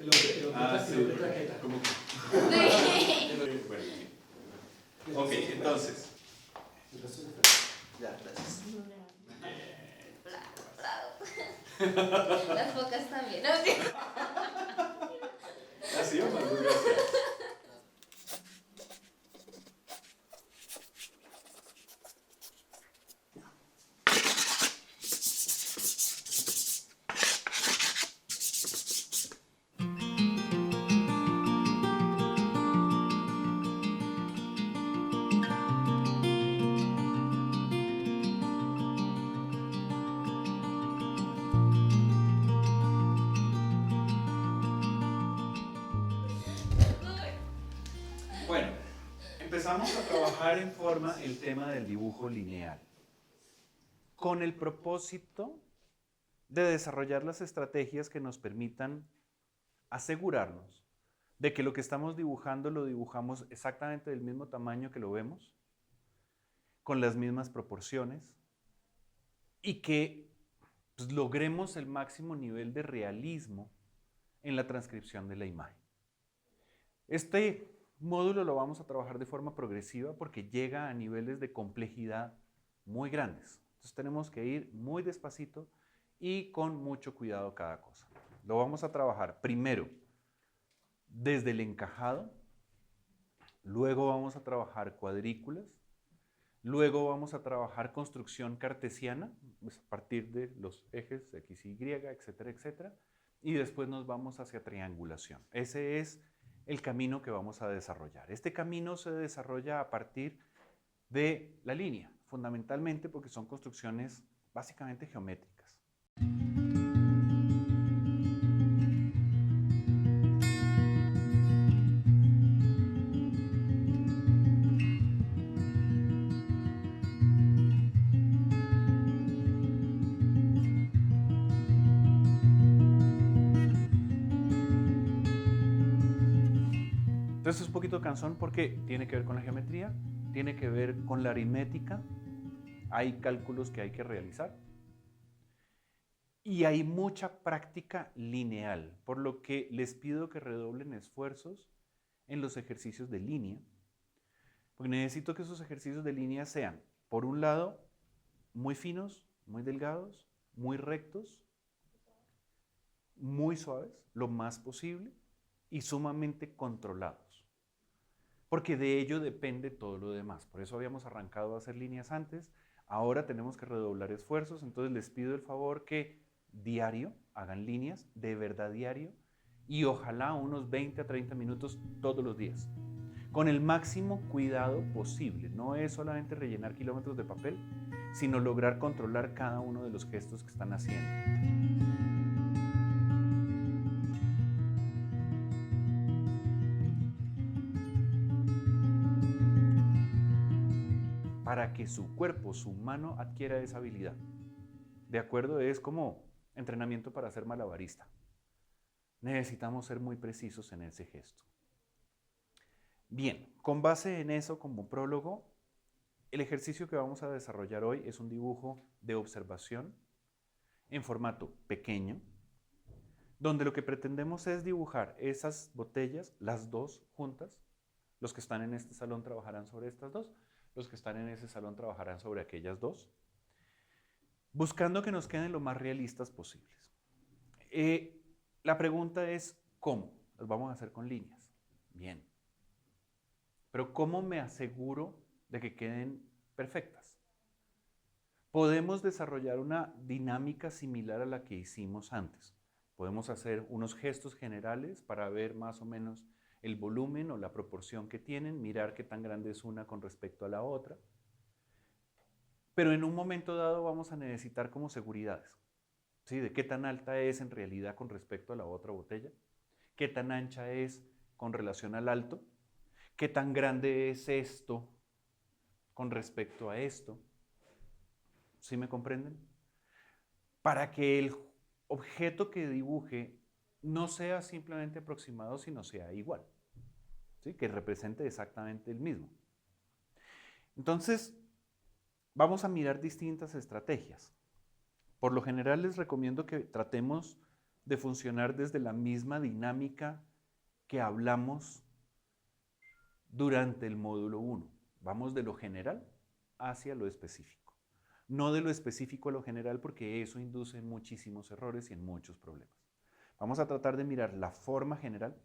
Sí. ¿Cómo que? Bueno. Ok, entonces. Ya, gracias. Las bocas también. ¿No? Así o más desgraciado. Bueno, empezamos a trabajar en forma el tema del dibujo lineal, con el propósito de desarrollar las estrategias que nos permitan asegurarnos de que lo que estamos dibujando lo dibujamos exactamente del mismo tamaño que lo vemos, con las mismas proporciones, y que pues, logremos el máximo nivel de realismo en la transcripción de la imagen. Este módulo lo vamos a trabajar de forma progresiva porque llega a niveles de complejidad muy grandes. Entonces tenemos que ir muy despacito y con mucho cuidado cada cosa. Lo vamos a trabajar primero desde el encajado, luego vamos a trabajar cuadrículas, luego vamos a trabajar construcción cartesiana, pues a partir de los ejes X y Y, etcétera, etcétera, y después nos vamos hacia triangulación. Ese es el camino que vamos a desarrollar. Este camino se desarrolla a partir de la línea, fundamentalmente porque son construcciones básicamente geométricas. Entonces es un poquito cansón porque tiene que ver con la geometría, tiene que ver con la aritmética, hay cálculos que hay que realizar y hay mucha práctica lineal, por lo que les pido que redoblen esfuerzos en los ejercicios de línea, porque necesito que esos ejercicios de línea sean, por un lado, muy finos, muy delgados, muy rectos, muy suaves, lo más posible, y sumamente controlados. Porque de ello depende todo lo demás. Por eso habíamos arrancado a hacer líneas antes, ahora tenemos que redoblar esfuerzos, entonces les pido el favor que diario hagan líneas, de verdad diario, y ojalá unos 20 a 30 minutos todos los días. Con el máximo cuidado posible. No es solamente rellenar kilómetros de papel, sino lograr controlar cada uno de los gestos que están haciendo. Para que su cuerpo, su mano adquiera esa habilidad. ¿De acuerdo? Es como entrenamiento para ser malabarista. Necesitamos ser muy precisos en ese gesto. Bien, con base en eso como prólogo, el ejercicio que vamos a desarrollar hoy es un dibujo de observación en formato pequeño, donde lo que pretendemos es dibujar esas botellas, las dos juntas. Los que están en este salón trabajarán sobre estas dos, los que están en ese salón trabajarán sobre aquellas dos, buscando que nos queden lo más realistas posibles. La pregunta es, ¿cómo? Las vamos a hacer con líneas. Bien. Pero ¿cómo me aseguro de que queden perfectas? Podemos desarrollar una dinámica similar a la que hicimos antes. Podemos hacer unos gestos generales para ver más o menos el volumen o la proporción que tienen, mirar qué tan grande es una con respecto a la otra. Pero en un momento dado vamos a necesitar como seguridades. ¿Sí? De qué tan alta es en realidad con respecto a la otra botella, qué tan ancha es con relación al alto, qué tan grande es esto con respecto a esto. ¿Sí me comprenden? Para que el objeto que dibuje no sea simplemente aproximado, sino sea igual, ¿sí? Que represente exactamente el mismo. Entonces, vamos a mirar distintas estrategias. Por lo general les recomiendo que tratemos de funcionar desde la misma dinámica que hablamos durante el módulo 1. Vamos de lo general hacia lo específico. No de lo específico a lo general, porque eso induce en muchísimos errores y en muchos problemas. Vamos a tratar de mirar la forma general,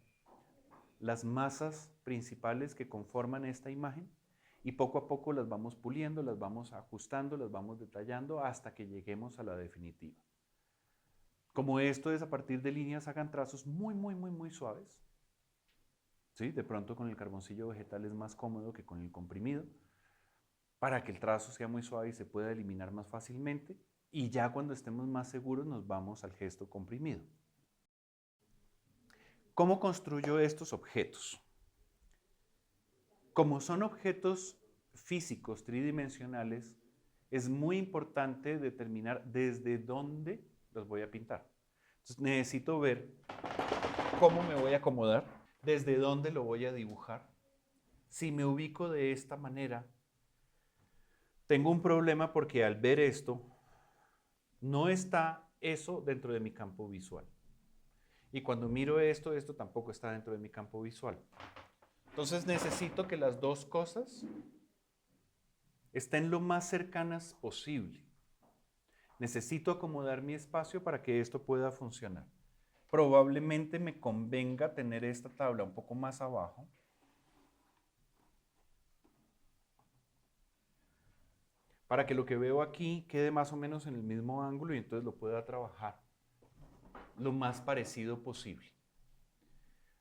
las masas principales que conforman esta imagen, y poco a poco las vamos puliendo, las vamos ajustando, las vamos detallando hasta que lleguemos a la definitiva. Como esto es a partir de líneas, hagan trazos muy suaves. ¿Sí? De pronto con el carboncillo vegetal es más cómodo que con el comprimido, para que el trazo sea muy suave y se pueda eliminar más fácilmente. Y ya cuando estemos más seguros nos vamos al gesto comprimido. ¿Cómo construyo estos objetos? Como son objetos físicos tridimensionales, es muy importante determinar desde dónde los voy a pintar. Entonces necesito ver cómo me voy a acomodar, desde dónde lo voy a dibujar. Si me ubico de esta manera, tengo un problema porque al ver esto, no está eso dentro de mi campo visual. Y cuando miro esto, esto tampoco está dentro de mi campo visual. Entonces necesito que las dos cosas estén lo más cercanas posible. Necesito acomodar mi espacio para que esto pueda funcionar. Probablemente me convenga tener esta tabla un poco más abajo, para que lo que veo aquí quede más o menos en el mismo ángulo y entonces lo pueda trabajar lo más parecido posible.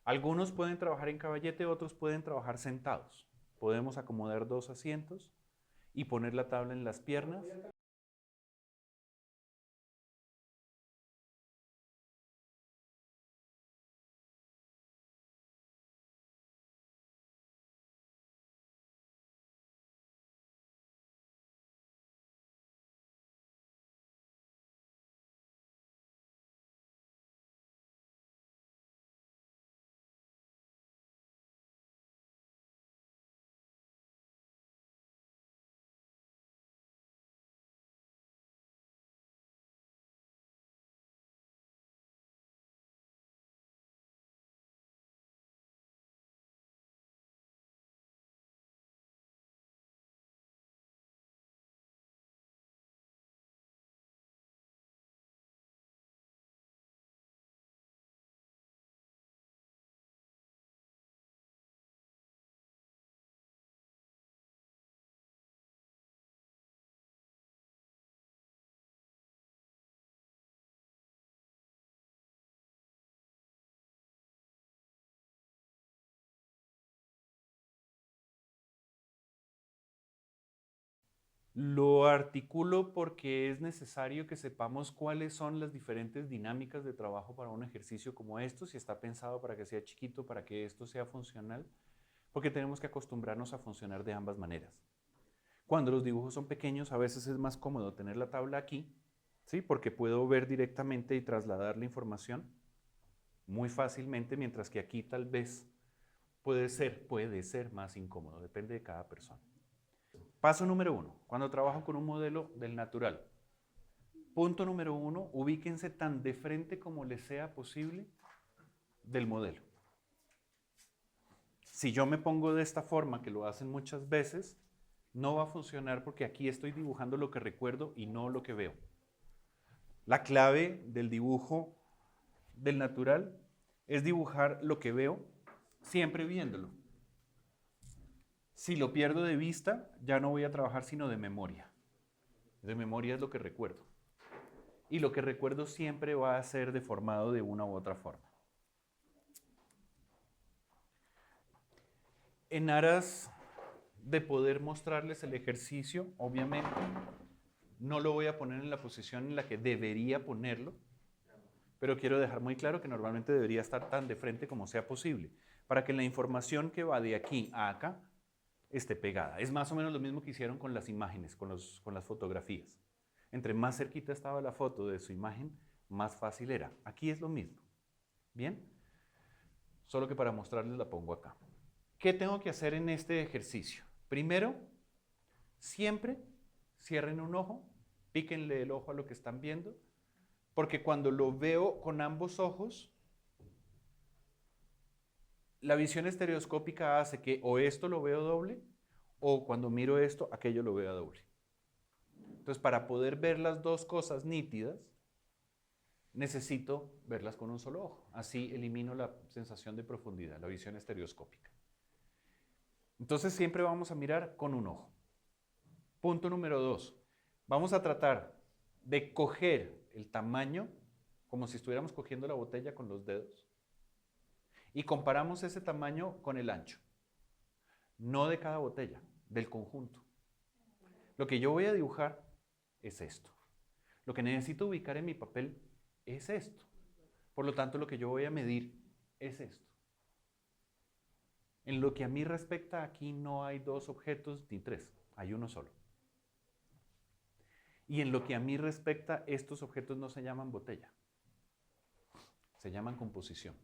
Algunos pueden trabajar en caballete, otros pueden trabajar sentados. Podemos acomodar dos asientos y poner la tabla en las piernas. Lo articulo porque es necesario que sepamos cuáles son las diferentes dinámicas de trabajo para un ejercicio como esto, si está pensado para que sea chiquito, para que esto sea funcional, porque tenemos que acostumbrarnos a funcionar de ambas maneras. Cuando los dibujos son pequeños, a veces es más cómodo tener la tabla aquí, ¿sí? Porque puedo ver directamente y trasladar la información muy fácilmente, mientras que aquí tal vez puede ser más incómodo, depende de cada persona. Paso número 1, cuando trabajo con un modelo del natural. Punto número 1, ubíquense tan de frente como les sea posible del modelo. Si yo me pongo de esta forma, que lo hacen muchas veces, no va a funcionar porque aquí estoy dibujando lo que recuerdo y no lo que veo. La clave del dibujo del natural es dibujar lo que veo, siempre viéndolo. Si lo pierdo de vista, ya no voy a trabajar sino de memoria. De memoria es lo que recuerdo. Y lo que recuerdo siempre va a ser deformado de una u otra forma. En aras de poder mostrarles el ejercicio, obviamente, no lo voy a poner en la posición en la que debería ponerlo, pero quiero dejar muy claro que normalmente debería estar tan de frente como sea posible, para que la información que va de aquí a acá esté pegada. Es más o menos lo mismo que hicieron con las imágenes, con las fotografías. Entre más cerquita estaba la foto de su imagen, más fácil era. Aquí es lo mismo. ¿Bien? Solo que para mostrarles la pongo acá. ¿Qué tengo que hacer en este ejercicio? Primero, siempre cierren un ojo, píquenle el ojo a lo que están viendo, Porque cuando lo veo con ambos ojos, la visión estereoscópica hace que o esto lo veo doble, o cuando miro esto, aquello lo veo doble. Entonces, para poder ver las dos cosas nítidas, necesito verlas con un solo ojo. Así elimino la sensación de profundidad, la visión estereoscópica. Entonces, siempre vamos a mirar con un ojo. Punto número 2. Vamos a tratar de coger el tamaño como si estuviéramos cogiendo la botella con los dedos y comparamos ese tamaño con el ancho. No de cada botella, del conjunto. Lo que yo voy a dibujar es esto. Lo que necesito ubicar en mi papel es esto. Por lo tanto, lo que yo voy a medir es esto. En lo que a mí respecta, aquí no hay dos objetos ni tres, hay uno solo. Y en lo que a mí respecta, estos objetos no se llaman botella, se llaman composición.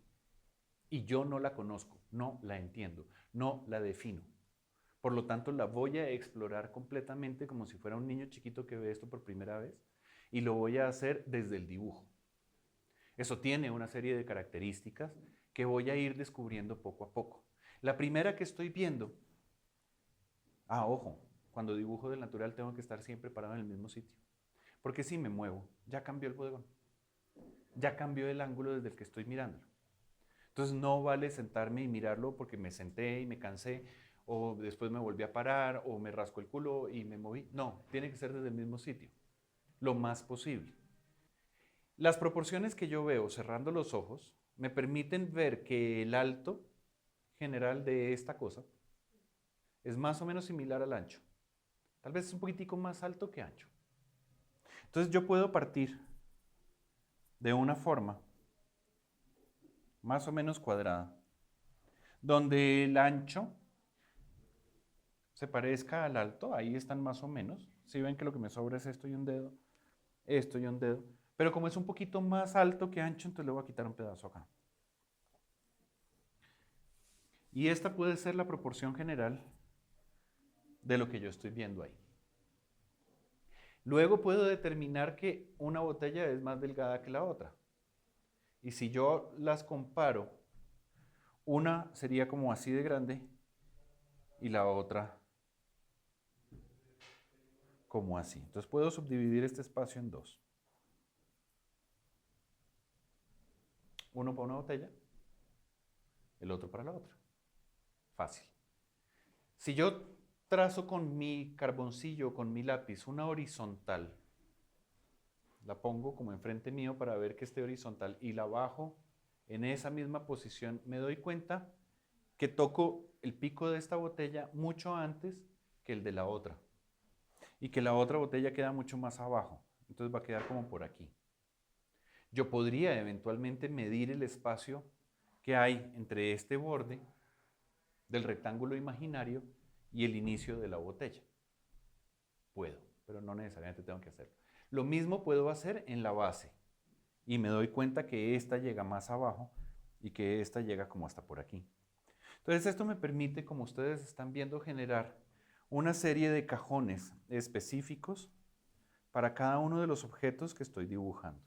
Y yo no la conozco, no la entiendo, no la defino. Por lo tanto, la voy a explorar completamente como si fuera un niño chiquito que ve esto por primera vez y lo voy a hacer desde el dibujo. Eso tiene una serie de características que voy a ir descubriendo poco a poco. La primera que estoy viendo, ojo, cuando dibujo del natural tengo que estar siempre parado en el mismo sitio. Porque si me muevo, ya cambió el bodegón. Ya cambió el ángulo desde el que estoy mirándolo. Entonces no vale sentarme y mirarlo porque me senté y me cansé, o después me volví a parar, o me rasco el culo y me moví. No, tiene que ser desde el mismo sitio, lo más posible. Las proporciones que yo veo cerrando los ojos me permiten ver que el alto general de esta cosa es más o menos similar al ancho. Tal vez es un poquitico más alto que ancho. Entonces yo puedo partir de una forma más o menos cuadrada, donde el ancho se parezca al alto, ahí están más o menos. Si ven que lo que me sobra es esto y un dedo, pero como es un poquito más alto que ancho, entonces le voy a quitar un pedazo acá. Y esta puede ser la proporción general de lo que yo estoy viendo ahí. Luego puedo determinar que una botella es más delgada que la otra. Y si yo las comparo, una sería como así de grande y la otra como así. Entonces puedo subdividir este espacio en dos. Uno para una botella, el otro para la otra. Fácil. Si yo trazo con mi carboncillo, con mi lápiz, una horizontal, la pongo como enfrente mío para ver que esté horizontal y la bajo en esa misma posición, me doy cuenta que toco el pico de esta botella mucho antes que el de la otra y que la otra botella queda mucho más abajo, entonces va a quedar como por aquí. Yo podría eventualmente medir el espacio que hay entre este borde del rectángulo imaginario y el inicio de la botella. Puedo, pero no necesariamente tengo que hacerlo. Lo mismo puedo hacer en la base y me doy cuenta que esta llega más abajo y que esta llega como hasta por aquí. Entonces esto me permite, como ustedes están viendo, generar una serie de cajones específicos para cada uno de los objetos que estoy dibujando.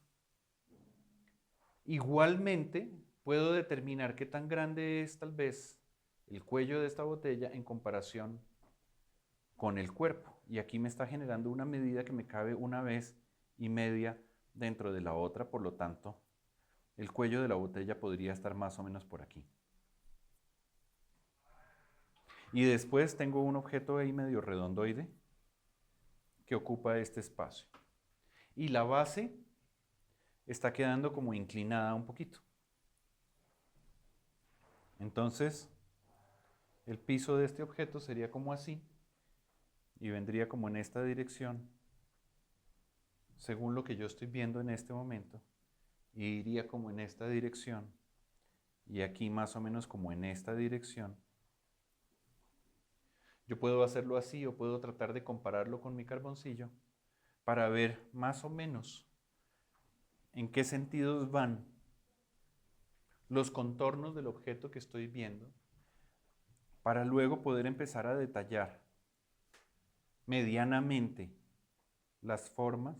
Igualmente, puedo determinar qué tan grande es tal vez el cuello de esta botella en comparación con el cuerpo. Y aquí me está generando una medida que me cabe 1,5 veces dentro de la otra, por lo tanto, el cuello de la botella podría estar más o menos por aquí. Y después tengo un objeto ahí medio redondoide que ocupa este espacio. Y la base está quedando como inclinada un poquito. Entonces, el piso de este objeto sería como así y vendría como en esta dirección, según lo que yo estoy viendo en este momento, y iría como en esta dirección y aquí más o menos como en esta dirección. Yo puedo hacerlo así o puedo tratar de compararlo con mi carboncillo para ver más o menos en qué sentidos van los contornos del objeto que estoy viendo para luego poder empezar a detallar medianamente las formas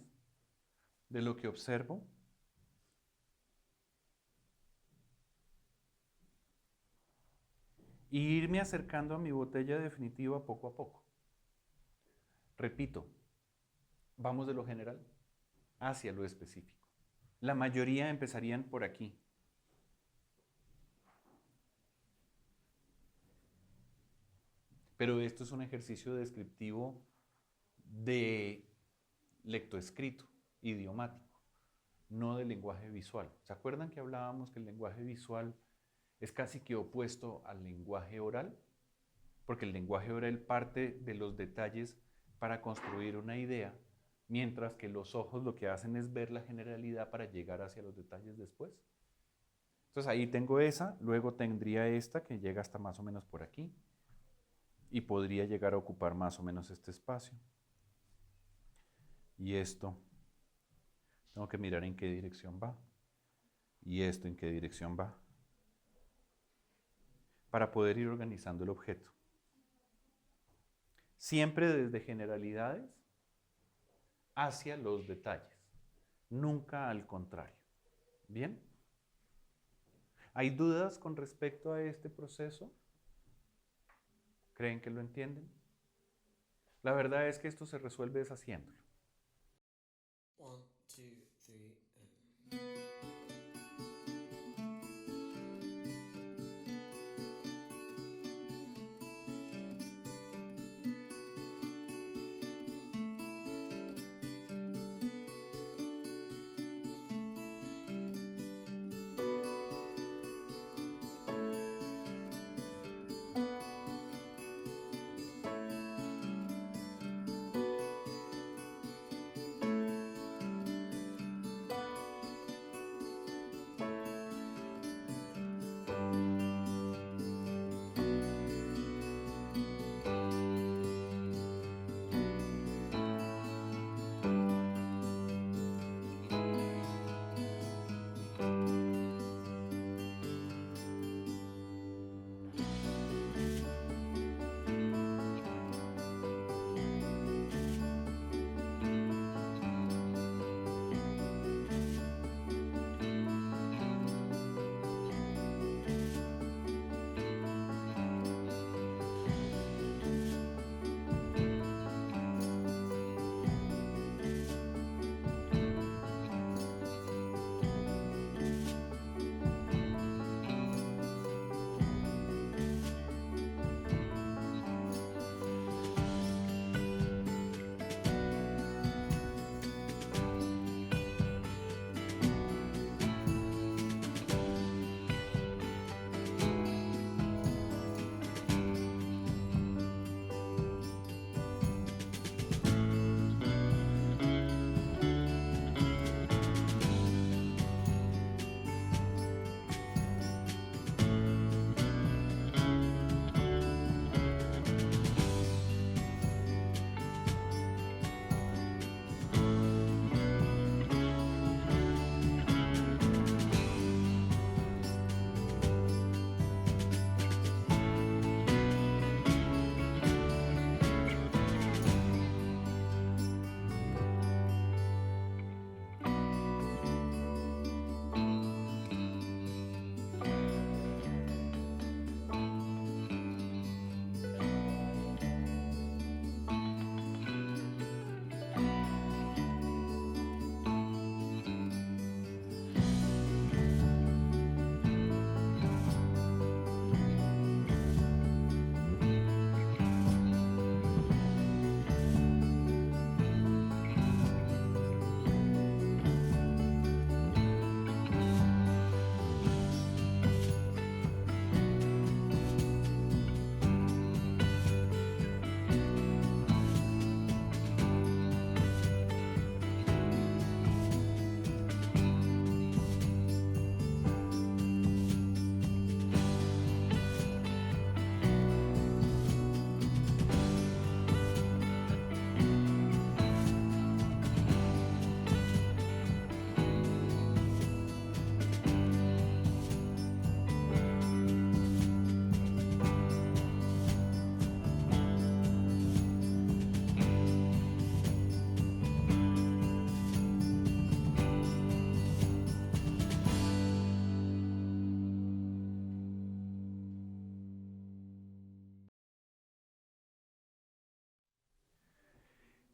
de lo que observo e irme acercando a mi botella definitiva poco a poco. Repito, vamos de lo general hacia lo específico. La mayoría empezarían por aquí. Pero esto es un ejercicio descriptivo de lectoescrito, idiomático, no de lenguaje visual. ¿Se acuerdan que hablábamos que el lenguaje visual es casi que opuesto al lenguaje oral? Porque el lenguaje oral parte de los detalles para construir una idea, mientras que los ojos lo que hacen es ver la generalidad para llegar hacia los detalles después. Entonces ahí tengo esa, luego tendría esta que llega hasta más o menos por aquí y podría llegar a ocupar más o menos este espacio. Y esto, tengo que mirar en qué dirección va. Y esto en qué dirección va. Para poder ir organizando el objeto. Siempre desde generalidades hacia los detalles. Nunca al contrario. ¿Bien? ¿Hay dudas con respecto a este proceso? ¿Creen que lo entienden? La verdad es que esto se resuelve deshaciéndolo. 1, 2, 3,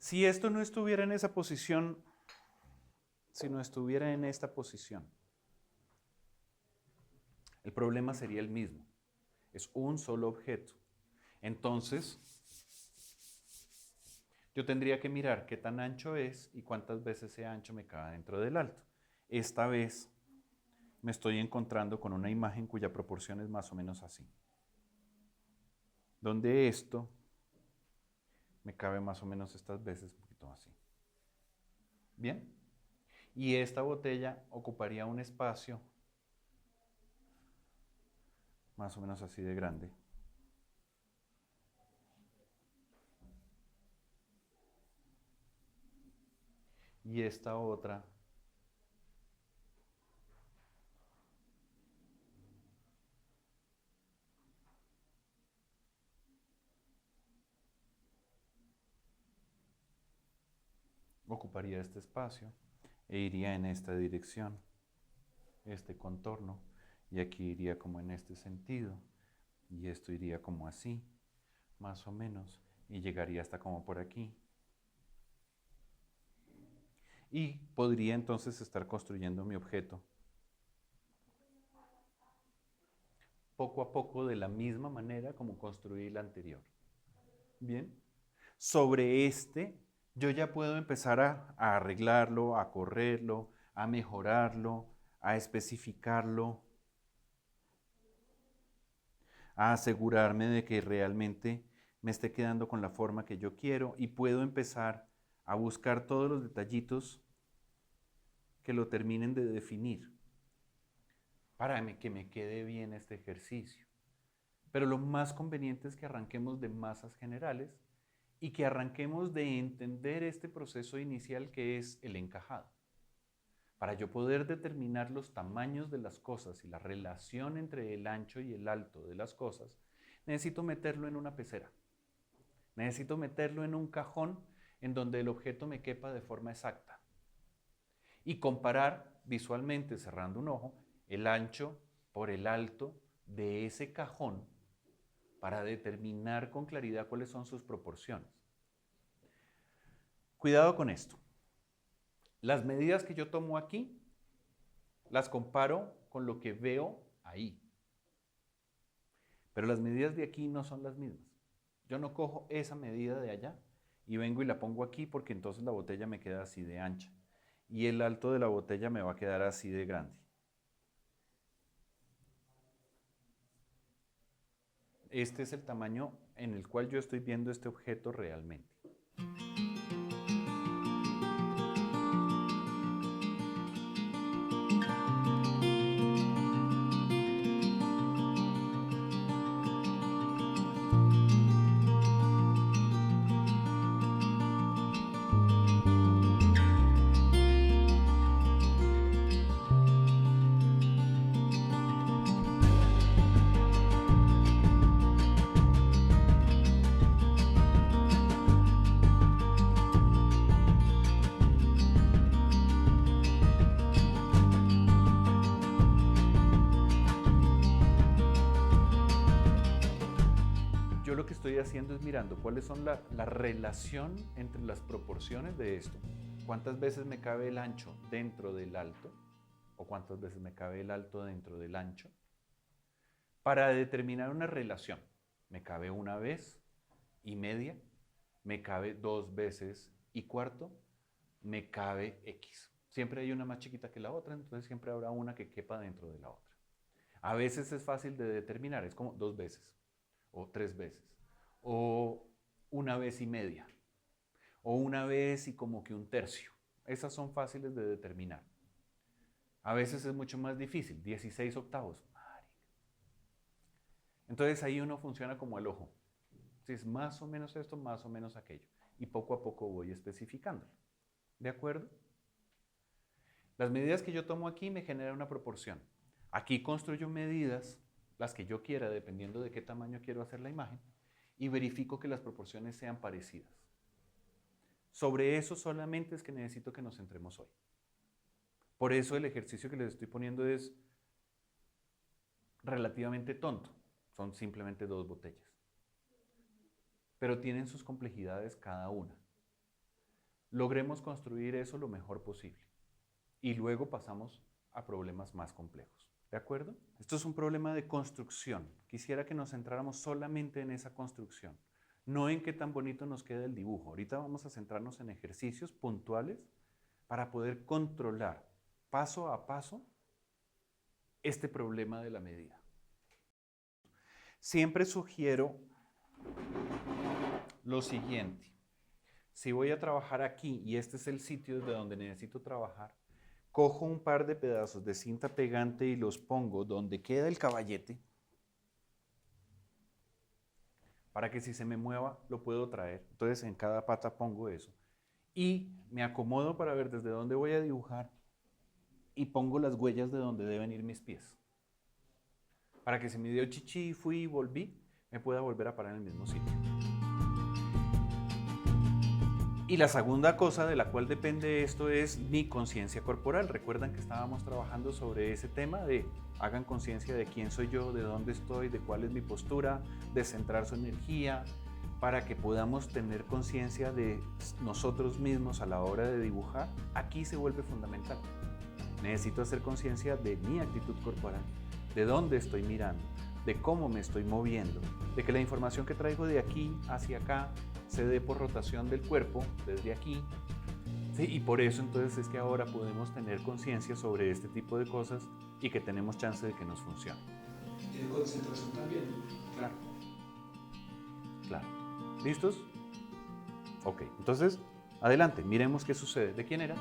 Si esto no estuviera en esa posición, si no estuviera en esta posición, el problema sería el mismo. Es un solo objeto. Entonces, yo tendría que mirar qué tan ancho es y cuántas veces ese ancho me cabe dentro del alto. Esta vez me estoy encontrando con una imagen cuya proporción es más o menos así. Donde esto me cabe más o menos estas veces un poquito así. ¿Bien? Y esta botella ocuparía un espacio más o menos así de grande. Y esta otra ocuparía este espacio e iría en esta dirección, este contorno, y aquí iría como en este sentido, y esto iría como así, más o menos, y llegaría hasta como por aquí. Y podría entonces estar construyendo mi objeto poco a poco de la misma manera como construí la anterior. Bien, sobre este yo ya puedo empezar a arreglarlo, a correrlo, a mejorarlo, a especificarlo, a asegurarme de que realmente me esté quedando con la forma que yo quiero y puedo empezar a buscar todos los detallitos que lo terminen de definir para que me quede bien este ejercicio. Pero lo más conveniente es que arranquemos de masas generales y que arranquemos de entender este proceso inicial que es el encajado. Para yo poder determinar los tamaños de las cosas y la relación entre el ancho y el alto de las cosas, necesito meterlo en una pecera. Necesito meterlo en un cajón en donde el objeto me quepa de forma exacta. Y comparar visualmente, cerrando un ojo, el ancho por el alto de ese cajón para determinar con claridad cuáles son sus proporciones. Cuidado con esto. Las medidas que yo tomo aquí, las comparo con lo que veo ahí. Pero las medidas de aquí no son las mismas. Yo no cojo esa medida de allá y vengo y la pongo aquí porque entonces la botella me queda así de ancha y el alto de la botella me va a quedar así de grande. Este es el tamaño en el cual yo estoy viendo este objeto realmente. Yo lo que estoy haciendo es mirando cuáles son la relación entre las proporciones de esto. ¿Cuántas veces me cabe el ancho dentro del alto? ¿O cuántas veces me cabe el alto dentro del ancho? Para determinar una relación. ¿Me cabe una vez y media? ¿Me cabe dos veces y cuarto? ¿Me cabe X? Siempre hay una más chiquita que la otra, entonces siempre habrá una que quepa dentro de la otra. A veces es fácil de determinar, es como dos veces, o tres veces, o una vez y media, o una vez y como que un tercio. Esas son fáciles de determinar. A veces es mucho más difícil, 16 octavos. Entonces ahí uno funciona como el ojo. Si es más o menos esto, más o menos aquello. Y poco a poco voy especificándolo. ¿De acuerdo? Las medidas que yo tomo aquí me generan una proporción. Aquí construyo medidas, las que yo quiera, dependiendo de qué tamaño quiero hacer la imagen, y verifico que las proporciones sean parecidas. Sobre eso solamente es que necesito que nos centremos hoy. Por eso el ejercicio que les estoy poniendo es relativamente tonto. Son simplemente dos botellas. Pero tienen sus complejidades cada una. logremos construir eso lo mejor posible. Y luego pasamos a problemas más complejos. ¿De acuerdo? Esto es un problema de construcción. Quisiera que nos centráramos solamente en esa construcción, no en qué tan bonito nos queda el dibujo. Ahorita vamos a centrarnos en ejercicios puntuales para poder controlar paso a paso este problema de la medida. Siempre sugiero lo siguiente. Si voy a trabajar aquí y este es el sitio desde donde necesito trabajar, cojo un par de pedazos de cinta pegante y los pongo donde queda el caballete para que si se me mueva lo puedo traer. Entonces en cada pata pongo eso. Y me acomodo para ver desde dónde voy a dibujar y pongo las huellas de donde deben ir mis pies. Para que si me dio chichi, fui y volví, me pueda volver a parar en el mismo sitio. Y la segunda cosa de la cual depende esto es mi conciencia corporal. Recuerdan que estábamos trabajando sobre ese tema de hagan conciencia de quién soy yo, de dónde estoy, de cuál es mi postura, de centrar su energía, para que podamos tener conciencia de nosotros mismos a la hora de dibujar. Aquí se vuelve fundamental. Necesito hacer conciencia de mi actitud corporal, de dónde estoy mirando, de cómo me estoy moviendo, de que la información que traigo de aquí hacia acá se dé por rotación del cuerpo desde aquí. Sí, y por eso entonces es que ahora podemos tener conciencia sobre este tipo de cosas y que tenemos chance de que nos funcione. Y de concentración también. Claro. Claro. ¿Listos? Ok, entonces, adelante, miremos qué sucede. ¿De quién era?